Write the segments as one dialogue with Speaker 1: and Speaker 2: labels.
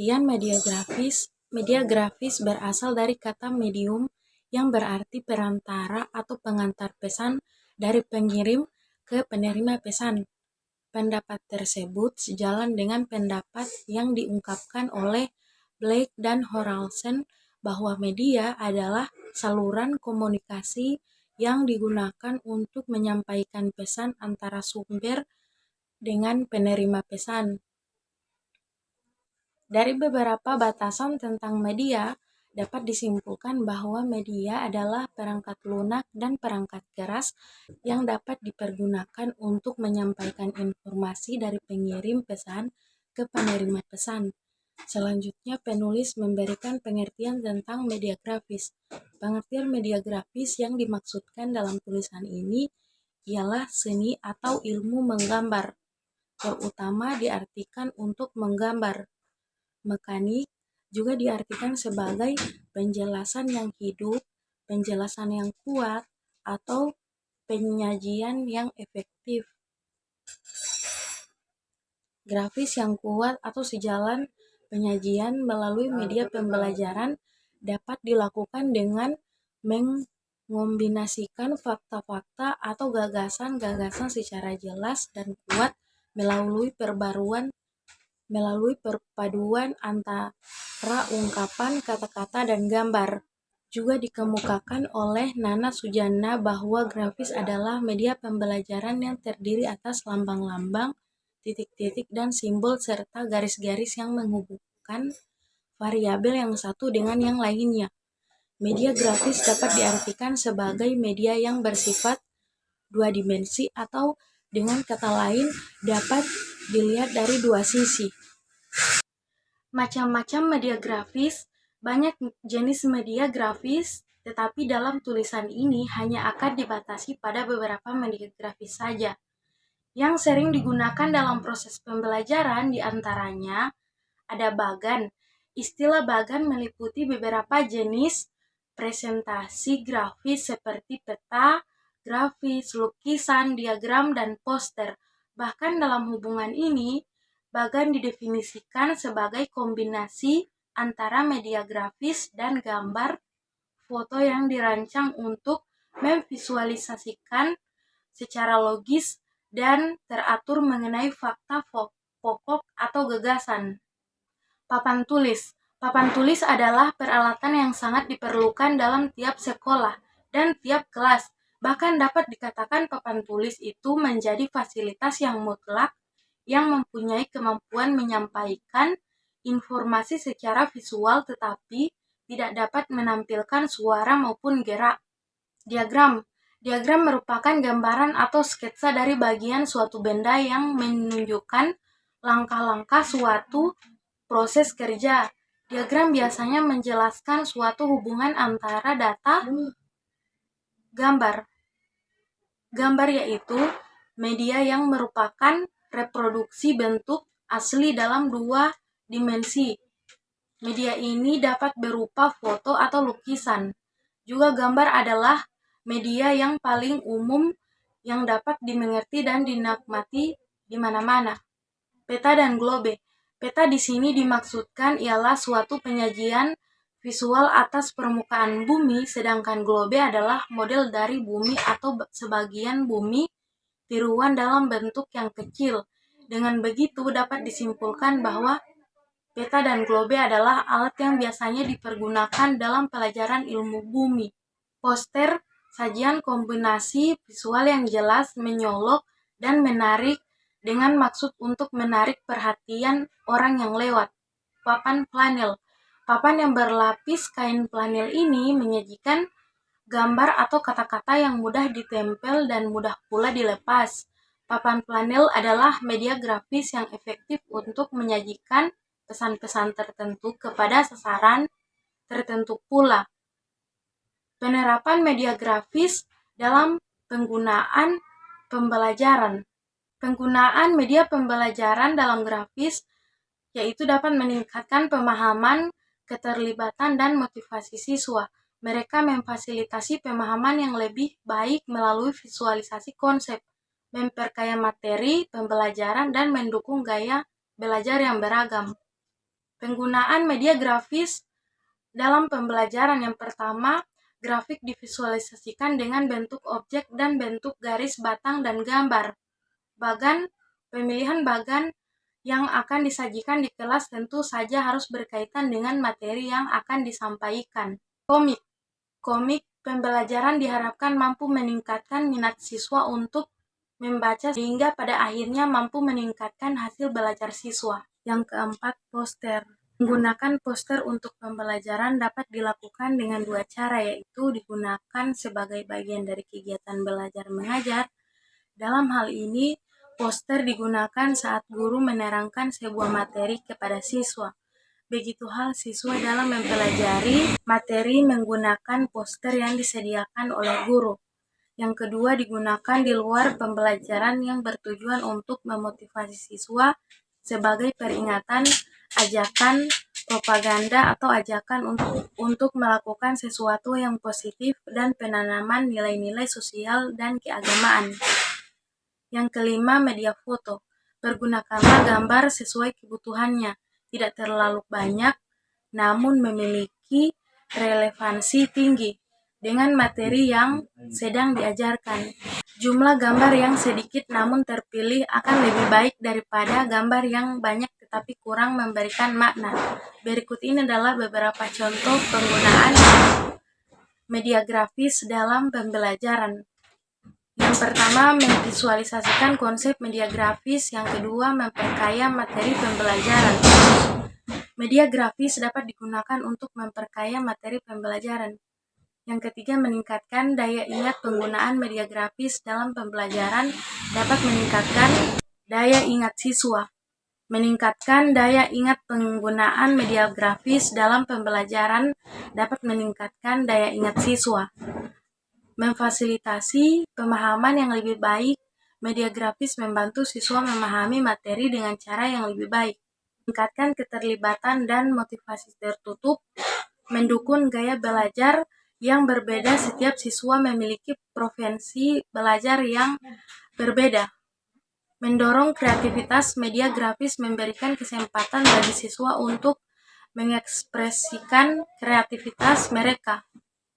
Speaker 1: Pengertian media grafis berasal dari kata medium yang berarti perantara atau pengantar pesan dari pengirim ke penerima pesan. Pendapat tersebut sejalan dengan pendapat yang diungkapkan oleh Blake dan Horalsen bahwa media adalah saluran komunikasi yang digunakan untuk menyampaikan pesan antara sumber dengan penerima pesan. Dari beberapa batasan tentang media, dapat disimpulkan bahwa media adalah perangkat lunak dan perangkat keras yang dapat dipergunakan untuk menyampaikan informasi dari pengirim pesan ke penerima pesan. Selanjutnya, penulis memberikan pengertian tentang media grafis. Pengertian media grafis yang dimaksudkan dalam tulisan ini ialah seni atau ilmu menggambar, terutama diartikan untuk menggambar. Mekanik juga diartikan sebagai penjelasan yang hidup, penjelasan yang kuat, atau penyajian yang efektif. Grafis yang kuat atau sejalan penyajian melalui media pembelajaran dapat dilakukan dengan mengombinasikan fakta-fakta atau gagasan-gagasan secara jelas dan kuat melalui perpaduan antara ungkapan, kata-kata, dan gambar. Juga dikemukakan oleh Nana Sujana bahwa grafis adalah media pembelajaran yang terdiri atas lambang-lambang, titik-titik, dan simbol serta garis-garis yang menghubungkan variabel yang satu dengan yang lainnya. Media grafis dapat diartikan sebagai media yang bersifat dua dimensi atau dengan kata lain dapat dilihat dari dua sisi. Macam-macam media grafis. Banyak jenis media grafis, tetapi dalam tulisan ini hanya akan dibatasi pada beberapa media grafis saja. Yang sering digunakan dalam proses pembelajaran diantaranya ada bagan. Istilah bagan meliputi beberapa jenis presentasi grafis seperti peta, grafis, lukisan, diagram, dan poster. Bahkan dalam hubungan ini, bagan didefinisikan sebagai kombinasi antara media grafis dan gambar foto yang dirancang untuk memvisualisasikan secara logis dan teratur mengenai fakta pokok atau gagasan. Papan tulis. Papan tulis adalah peralatan yang sangat diperlukan dalam tiap sekolah dan tiap kelas. Bahkan dapat dikatakan papan tulis itu menjadi fasilitas yang mutlak yang mempunyai kemampuan menyampaikan informasi secara visual tetapi tidak dapat menampilkan suara maupun gerak. Diagram. Diagram merupakan gambaran atau sketsa dari bagian suatu benda yang menunjukkan langkah-langkah suatu proses kerja. Diagram biasanya menjelaskan suatu hubungan antara data gambar. Gambar yaitu media yang merupakan reproduksi bentuk asli dalam dua dimensi. Media ini dapat berupa foto atau lukisan. Juga gambar adalah media yang paling umum yang dapat dimengerti dan dinikmati di mana-mana. Peta dan globe. Peta di sini dimaksudkan ialah suatu penyajian visual atas permukaan bumi, sedangkan globe adalah model dari bumi atau sebagian bumi tiruan dalam bentuk yang kecil. Dengan begitu dapat disimpulkan bahwa peta dan globe adalah alat yang biasanya dipergunakan dalam pelajaran ilmu bumi. Poster, sajian kombinasi visual yang jelas, menyolok, dan menarik dengan maksud untuk menarik perhatian orang yang lewat. Papan flanel. Papan yang berlapis kain flanel ini menyajikan gambar atau kata-kata yang mudah ditempel dan mudah pula dilepas. Papan flanel adalah media grafis yang efektif untuk menyajikan pesan-pesan tertentu kepada sasaran tertentu pula. Penerapan media grafis dalam penggunaan pembelajaran. Penggunaan media pembelajaran dalam grafis yaitu dapat meningkatkan pemahaman, keterlibatan, dan motivasi siswa. Mereka memfasilitasi pemahaman yang lebih baik melalui visualisasi konsep, memperkaya materi pembelajaran, dan mendukung gaya belajar yang beragam. Penggunaan media grafis dalam pembelajaran yang pertama, grafik divisualisasikan dengan bentuk objek dan bentuk garis batang dan gambar. Pemilihan bagan yang akan disajikan di kelas tentu saja harus berkaitan dengan materi yang akan disampaikan. Komik pembelajaran diharapkan mampu meningkatkan minat siswa untuk membaca sehingga pada akhirnya mampu meningkatkan hasil belajar siswa. Yang keempat, poster. Menggunakan poster untuk pembelajaran dapat dilakukan dengan dua cara, yaitu digunakan sebagai bagian dari kegiatan belajar mengajar. Dalam hal ini, poster digunakan saat guru menerangkan sebuah materi kepada siswa. Begitu hal siswa dalam mempelajari materi menggunakan poster yang disediakan oleh guru. Yang kedua, digunakan di luar pembelajaran yang bertujuan untuk memotivasi siswa sebagai peringatan, ajakan, propaganda, atau ajakan untuk melakukan sesuatu yang positif dan penanaman nilai-nilai sosial dan keagamaan. Yang kelima, media foto. Pergunakanlah gambar sesuai kebutuhannya, tidak terlalu banyak, namun memiliki relevansi tinggi dengan materi yang sedang diajarkan. Jumlah gambar yang sedikit namun terpilih akan lebih baik daripada gambar yang banyak tetapi kurang memberikan makna. Berikut ini adalah beberapa contoh penggunaan media grafis dalam pembelajaran. Yang pertama, memvisualisasikan konsep media grafis. Yang kedua, memperkaya materi pembelajaran. Media grafis dapat digunakan untuk memperkaya materi pembelajaran. Yang ketiga, meningkatkan daya ingat. Penggunaan media grafis dalam pembelajaran dapat meningkatkan daya ingat siswa. Meningkatkan daya ingat. Penggunaan media grafis dalam pembelajaran dapat meningkatkan daya ingat siswa. Memfasilitasi pemahaman yang lebih baik. Media grafis membantu siswa memahami materi dengan cara yang lebih baik. Meningkatkan keterlibatan dan motivasi tertutup. Mendukung gaya belajar yang berbeda. Setiap siswa memiliki preferensi belajar yang berbeda. Mendorong kreativitas. Media grafis memberikan kesempatan bagi siswa untuk mengekspresikan kreativitas mereka.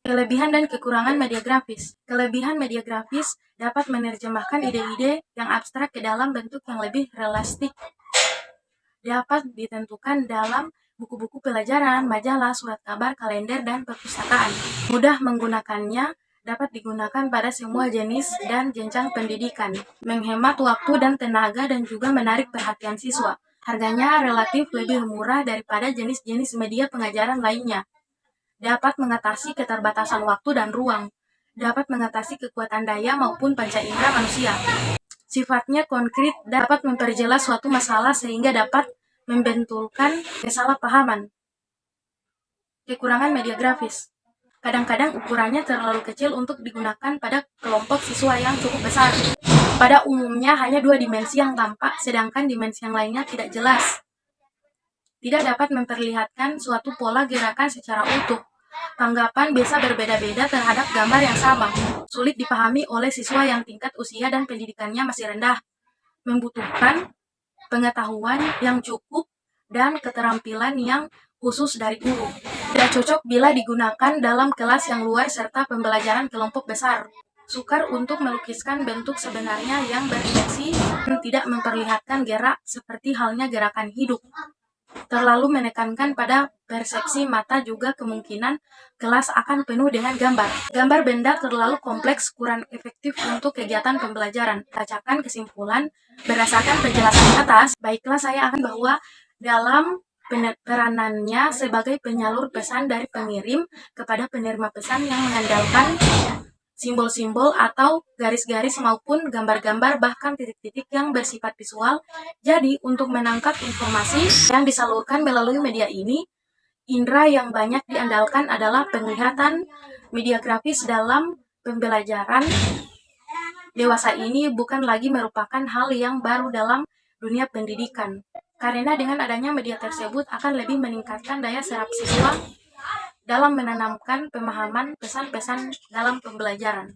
Speaker 1: Kelebihan dan kekurangan media grafis. Kelebihan media grafis dapat menerjemahkan ide-ide yang abstrak ke dalam bentuk yang lebih realistik. Dapat ditentukan dalam buku-buku pelajaran, majalah, surat kabar, kalender, dan perpustakaan. Mudah menggunakannya, dapat digunakan pada semua jenis dan jenjang pendidikan. Menghemat waktu dan tenaga dan juga menarik perhatian siswa. Harganya relatif lebih murah daripada jenis-jenis media pengajaran lainnya. Dapat mengatasi keterbatasan waktu dan ruang. Dapat mengatasi kekuatan daya maupun panca indera manusia. Sifatnya konkret, dapat memperjelas suatu masalah sehingga dapat membentulkan kesalahpahaman. Kekurangan media grafis. Kadang-kadang ukurannya terlalu kecil untuk digunakan pada kelompok siswa yang cukup besar. Pada umumnya hanya 2 dimensi yang tampak, sedangkan dimensi yang lainnya tidak jelas. Tidak dapat memperlihatkan suatu pola gerakan secara utuh. Tanggapan bisa berbeda-beda terhadap gambar yang sama. Sulit dipahami oleh siswa yang tingkat usia dan pendidikannya masih rendah. Membutuhkan pengetahuan yang cukup dan keterampilan yang khusus dari guru. Tidak cocok bila digunakan dalam kelas yang luas serta pembelajaran kelompok besar. Sukar untuk melukiskan bentuk sebenarnya yang berdimensi dan tidak memperlihatkan gerak seperti halnya gerakan hidup. Terlalu menekankan pada persepsi mata juga kemungkinan kelas akan penuh dengan gambar. Gambar benda terlalu kompleks kurang efektif untuk kegiatan pembelajaran. Bacakan kesimpulan berdasarkan penjelasan atas. Baiklah, saya akan bahwa dalam peranannya sebagai penyalur pesan dari pengirim kepada penerima pesan yang mengandalkan simbol-simbol atau garis-garis maupun gambar-gambar bahkan titik-titik yang bersifat visual. Jadi, untuk menangkap informasi yang disalurkan melalui media ini, indera yang banyak diandalkan adalah penglihatan. Media grafis dalam pembelajaran dewasa ini bukan lagi merupakan hal yang baru dalam dunia pendidikan. Karena dengan adanya media tersebut akan lebih meningkatkan daya serap siswa dalam menanamkan pemahaman pesan-pesan dalam pembelajaran.